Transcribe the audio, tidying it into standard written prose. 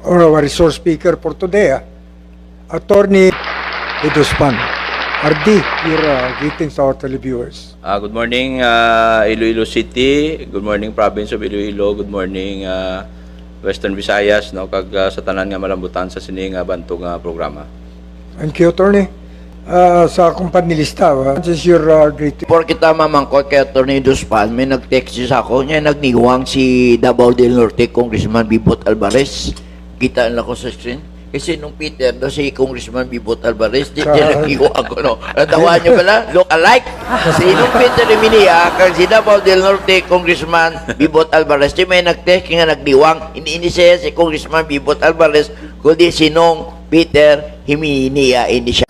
or our resource speaker for today, Attorney Iduspan. RD, your greetings to our televiewers. Good morning, Iloilo City. Good morning, Province of Iloilo. Good morning, Western Visayas. No, kag sa tanan nga malambutan sa sining bantog nga programa. Thank you, Attorney. Sa akong panilista, this is your greeting. Before kita mamangkot kay Atty. Duspan, may nag-text sa ako, niya nagniwang si Davao del Norte, Congressman Bibot Alvarez. Kita na ko sa screen. Kasi nung Peter, no, si Congressman Bibot Alvarez, di niya nagniwang ko, no? Natawa niyo pala? Look alike. Si nung Peter Emilia, kag si Davao del Norte, Congressman Bibot Alvarez, di may nag-text nga nagniwang. Ini siya si Congressman Bibot Alvarez, kundi si nung Peter Emilia, ini siya.